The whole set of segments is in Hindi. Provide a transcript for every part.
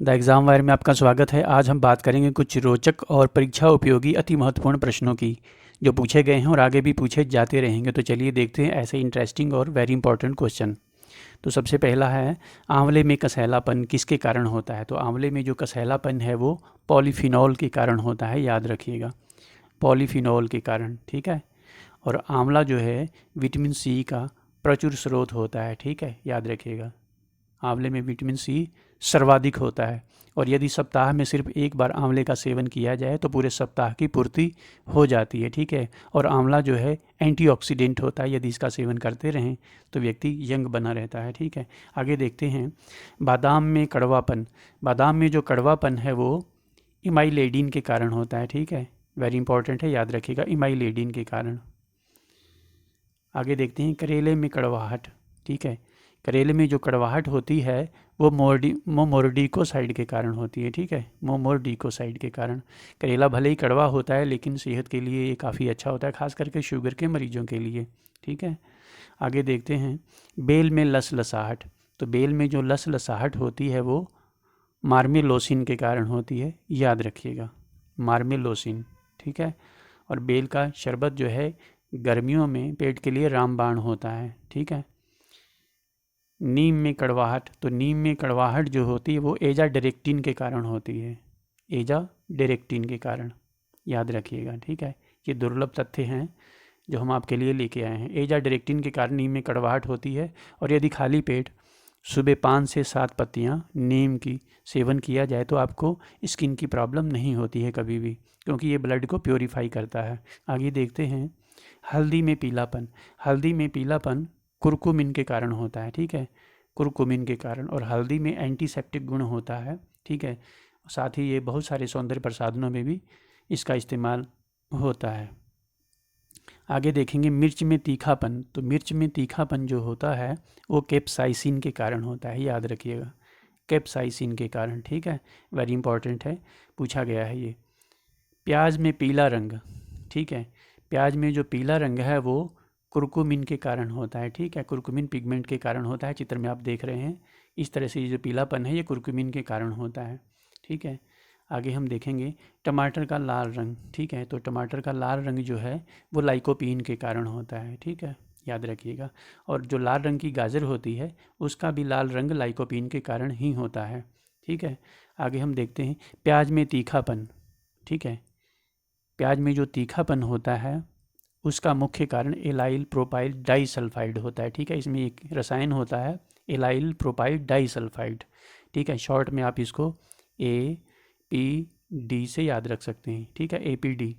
द एग्ज़ाम वायर में आपका स्वागत है। आज हम बात करेंगे कुछ रोचक और परीक्षा उपयोगी अति महत्वपूर्ण प्रश्नों की जो पूछे गए हैं और आगे भी पूछे जाते रहेंगे। तो चलिए देखते हैं ऐसे इंटरेस्टिंग और वेरी इंपॉर्टेंट क्वेश्चन। तो सबसे पहला है, आंवले में कसैलापन किसके कारण होता है? तो आंवले में जो कसैलापन है वो पॉलीफिनॉल के कारण होता है, याद रखिएगा, पॉलीफिनॉल के कारण। ठीक है। और आंवला जो है विटामिन सी का प्रचुर स्रोत होता है। ठीक है, याद रखिएगा, आंवले में विटामिन सी सर्वाधिक होता है। और यदि सप्ताह में सिर्फ एक बार आंवले का सेवन किया जाए तो पूरे सप्ताह की पूर्ति हो जाती है। ठीक है। और आंवला जो है एंटीऑक्सीडेंट होता है, यदि इसका सेवन करते रहें तो व्यक्ति यंग बना रहता है। ठीक है। आगे देखते हैं, बादाम में कड़वापन। बादाम में जो कड़वापन है वो इमाइलेडिन के कारण होता है। ठीक है, वेरी इंपॉर्टेंट है, याद रखिएगा, इमाइलेडिन के कारण। आगे देखते हैं, करेले में कड़वाहट। ठीक है, करेले में जो कड़वाहट होती है वो मोमोर्डिकोसाइड के कारण होती है। ठीक है, मोमोर्डिकोसाइड के कारण। करेला भले ही कड़वा होता है लेकिन सेहत के लिए ये काफ़ी अच्छा होता है, खास करके शुगर के मरीजों के लिए। ठीक है। आगे देखते हैं, बेल में लसलसाहट। तो बेल में जो लसलसाहट होती है वो मार्मेलोसिन के कारण होती है, याद रखिएगा, मार्मेलोसिन। ठीक है। और बेल का शरबत जो है गर्मियों में पेट के लिए रामबाण होता है। ठीक है। नीम में कड़वाहट। तो नीम में कड़वाहट जो होती है वो एजा डायरेक्टिन के कारण होती है, एजा डायरेक्टिन के कारण, याद रखिएगा। ठीक है, ये दुर्लभ तथ्य हैं जो हम आपके लिए लेके आए हैं। एजा डायरेक्टिन के कारण नीम में कड़वाहट होती है। और यदि खाली पेट सुबह 5 से 7 पत्तियाँ नीम की सेवन किया जाए तो आपको स्किन की प्रॉब्लम नहीं होती है कभी भी, क्योंकि ये ब्लड को प्योरीफाई करता है। आगे देखते हैं, हल्दी में पीलापन। हल्दी में पीलापन कुरकुमिन के कारण होता है। ठीक है, कुरकुमिन के कारण। और हल्दी में एंटीसेप्टिक गुण होता है। ठीक है, साथ ही ये बहुत सारे सौंदर्य प्रसाधनों में भी इसका इस्तेमाल होता है। आगे देखेंगे, मिर्च में तीखापन। तो मिर्च में तीखापन जो होता है वो कैप्साइसिन के कारण होता है, याद रखिएगा, कैप्साइसिन के कारण। ठीक है, वेरी इंपॉर्टेंट है, पूछा गया है ये। प्याज में पीला रंग। ठीक है, प्याज में जो पीला रंग है वो कुरकुमिन के कारण होता है। ठीक है, कुरकुमिन पिगमेंट के कारण होता है, चित्र में आप देख रहे हैं इस तरह से ये जो पीलापन है ये कुरकुमिन के कारण होता है। ठीक है। आगे हम देखेंगे, टमाटर का लाल रंग। ठीक है, तो टमाटर का लाल रंग जो है वो लाइकोपीन के कारण होता है। ठीक है, याद रखिएगा। और जो लाल रंग की गाजर होती है उसका भी लाल रंग लाइकोपीन के कारण ही होता है। ठीक है। आगे हम देखते हैं, प्याज में तीखापन। ठीक है, प्याज में जो तीखापन होता है उसका मुख्य कारण एलाइल प्रोपाइल डाइसल्फाइड होता है। ठीक है, इसमें एक रसायन होता है एलाइल प्रोपाइल डाइसल्फाइड। ठीक है, शॉर्ट में आप इसको APD से याद रख सकते हैं। ठीक है, APD।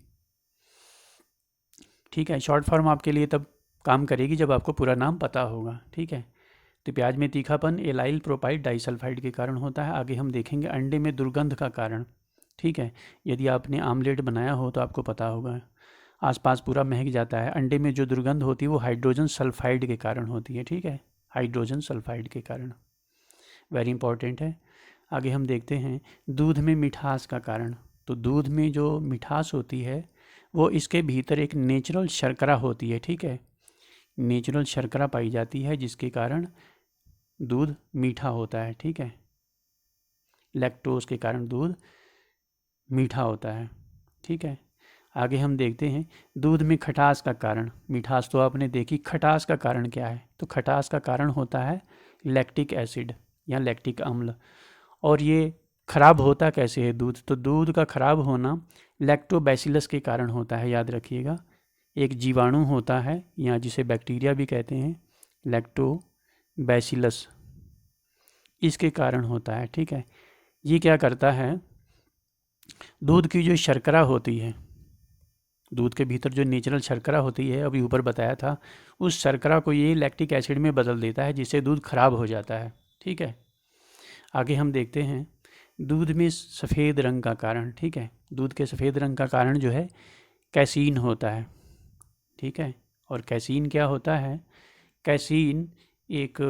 ठीक है, शॉर्ट फॉर्म आपके लिए तब काम करेगी जब आपको पूरा नाम पता होगा। ठीक है, तो प्याज में तीखापन एलाइल प्रोपाइल डाइसल्फाइड के कारण होता है। आगे हम देखेंगे, अंडे में दुर्गंध का कारण। ठीक है, यदि आपने आमलेट बनाया हो तो आपको पता होगा, आसपास पूरा महक जाता है। अंडे में जो दुर्गंध होती है वो हाइड्रोजन सल्फाइड के कारण होती है। ठीक है, हाइड्रोजन सल्फाइड के कारण, वेरी इंपॉर्टेंट है। आगे हम देखते हैं, दूध में मिठास का कारण। तो दूध में जो मिठास होती है वो इसके भीतर एक नेचुरल शर्करा होती है। ठीक है, नेचुरल शर्करा पाई जाती है जिसके कारण दूध मीठा होता है। ठीक है, लैक्टोज के कारण दूध मीठा होता है। ठीक है। आगे हम देखते हैं, दूध में खटास का कारण। मिठास तो आपने देखी, खटास का कारण क्या है? तो खटास का कारण होता है लैक्टिक एसिड या लैक्टिक अम्ल। और ये खराब होता कैसे है दूध? तो दूध का खराब होना लैक्टोबैसिलस के कारण होता है, याद रखिएगा। एक जीवाणु होता है या जिसे बैक्टीरिया भी कहते हैं, लैक्टोबैसिलस, इसके कारण होता है। ठीक है, ये क्या करता है, दूध की जो शर्करा होती है, दूध के भीतर जो नेचुरल शर्करा होती है अभी ऊपर बताया था, उस शर्करा को ये लैक्टिक एसिड में बदल देता है जिससे दूध खराब हो जाता है। ठीक है। आगे हम देखते हैं, दूध में सफ़ेद रंग का कारण। ठीक है, दूध के सफ़ेद रंग का कारण जो है कैसीन होता है। ठीक है, और कैसीन क्या होता है? कैसीन एक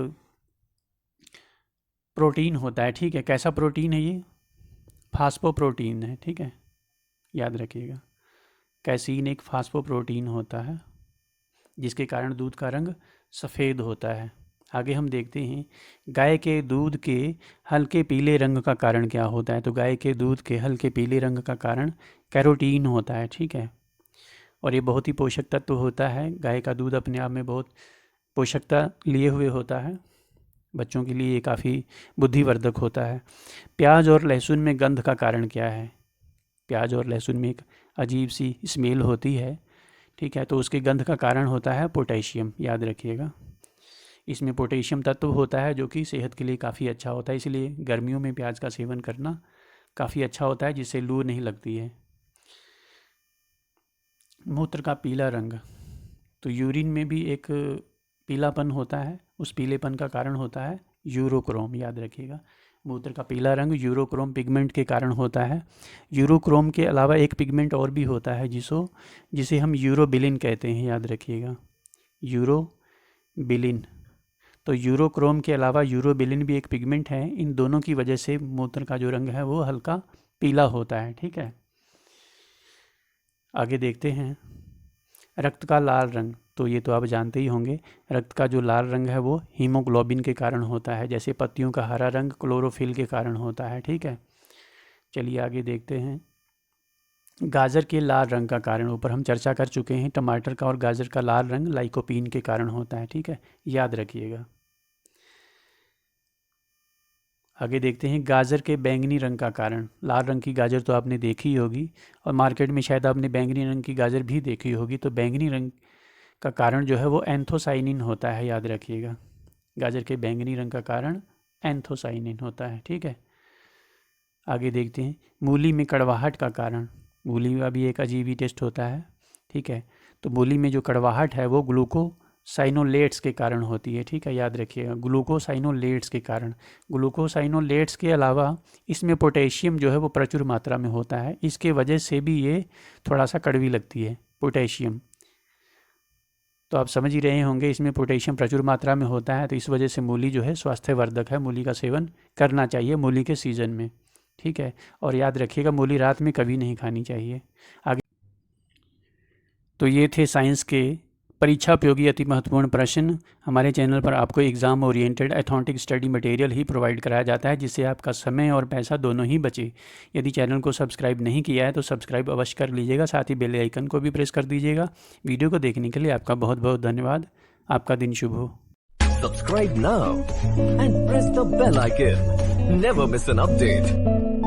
प्रोटीन होता है। ठीक है, कैसा प्रोटीन है ये? फास्फोप्रोटीन है। ठीक है, याद रखिएगा, कैसीन एक फास्फोप्रोटीन होता है जिसके कारण दूध का रंग सफ़ेद होता है। आगे हम देखते हैं गाय के दूध के हल्के पीले रंग का कारण क्या होता है। तो गाय के दूध के हल्के पीले रंग का कारण कैरोटीन होता है, ठीक है। और ये बहुत ही पोषक तत्व होता है। गाय का दूध अपने आप में बहुत पोषकता लिए हुए होता है। बच्चों के लिए ये काफ़ी बुद्धिवर्धक होता है। प्याज और लहसुन में गंध का कारण क्या है। प्याज और लहसुन में एक अजीब सी स्मेल होती है, ठीक है। तो उसके गंध का कारण होता है पोटेशियम, याद रखिएगा। इसमें पोटेशियम तत्व होता है जो कि सेहत के लिए काफ़ी अच्छा होता है, इसलिए गर्मियों में प्याज का सेवन करना काफ़ी अच्छा होता है, जिससे लू नहीं लगती है। मूत्र का पीला रंग, तो यूरिन में भी एक पीलापन होता है। उस पीलेपन का कारण होता है यूरोक्रोम, याद रखिएगा। मूत्र का पीला रंग यूरोक्रोम पिगमेंट के कारण होता है। यूरोक्रोम के अलावा एक पिगमेंट और भी होता है जिसे हम यूरोबिलिन कहते हैं, याद रखिएगा, यूरोबिलिन। तो यूरोक्रोम के अलावा यूरोबिलिन भी एक पिगमेंट है। इन दोनों की वजह से मूत्र का जो रंग है वो हल्का पीला होता है, ठीक है। आगे देखते हैं रक्त का लाल रंग, तो ये तो आप जानते ही होंगे। रक्त का जो लाल रंग है वो हीमोग्लोबिन के कारण होता है, जैसे पत्तियों का हरा रंग क्लोरोफिल के कारण होता है, ठीक है। चलिए आगे देखते हैं गाजर के लाल रंग का कारण। ऊपर हम चर्चा कर चुके हैं, टमाटर का और गाजर का लाल रंग लाइकोपीन के कारण होता है, ठीक है, याद रखिएगा। आगे देखते हैं गाजर के बैंगनी रंग का कारण। लाल रंग की गाजर तो आपने देखी होगी और मार्केट में शायद आपने बैंगनी रंग की गाजर भी देखी होगी। तो बैंगनी रंग का कारण जो है वो एंथोसाइनिन होता है, याद रखिएगा। गाजर के बैंगनी रंग का कारण एंथोसाइनिन होता है, ठीक है। आगे देखते हैं मूली में कड़वाहट का कारण। मूली का भी एक अजीब ही टेस्ट होता है, ठीक है। तो मूली में जो कड़वाहट है वो ग्लूकोसाइनोलेट्स के कारण होती है, ठीक है, याद रखिएगा, ग्लूकोसाइनोलेट्स के कारण। ग्लूकोसाइनोलेट्स के अलावा इसमें पोटेशियम जो है वो प्रचुर मात्रा में होता है, इसके वजह से भी ये थोड़ा सा कड़वी लगती है, पोटेशियम। तो आप समझ ही रहे होंगे इसमें पोटेशियम प्रचुर मात्रा में होता है, तो इस वजह से मूली जो है स्वास्थ्यवर्धक है। मूली का सेवन करना चाहिए मूली के सीज़न में, ठीक है। और याद रखिएगा मूली रात में कभी नहीं खानी चाहिए। आगे तो ये थे साइंस के परीक्षा उपयोगी अति महत्वपूर्ण प्रश्न। हमारे चैनल पर आपको एग्ज़ाम ओरिएंटेड एथॉन्टिक स्टडी मटेरियल ही प्रोवाइड कराया जाता है, जिससे आपका समय और पैसा दोनों ही बचे। यदि चैनल को सब्सक्राइब नहीं किया है तो सब्सक्राइब अवश्य कर लीजिएगा, साथ ही बेल आइकन को भी प्रेस कर दीजिएगा। वीडियो को देखने के लिए आपका बहुत बहुत धन्यवाद। आपका दिन शुभ हो। Subscribe now and press the bell icon. Never miss an update.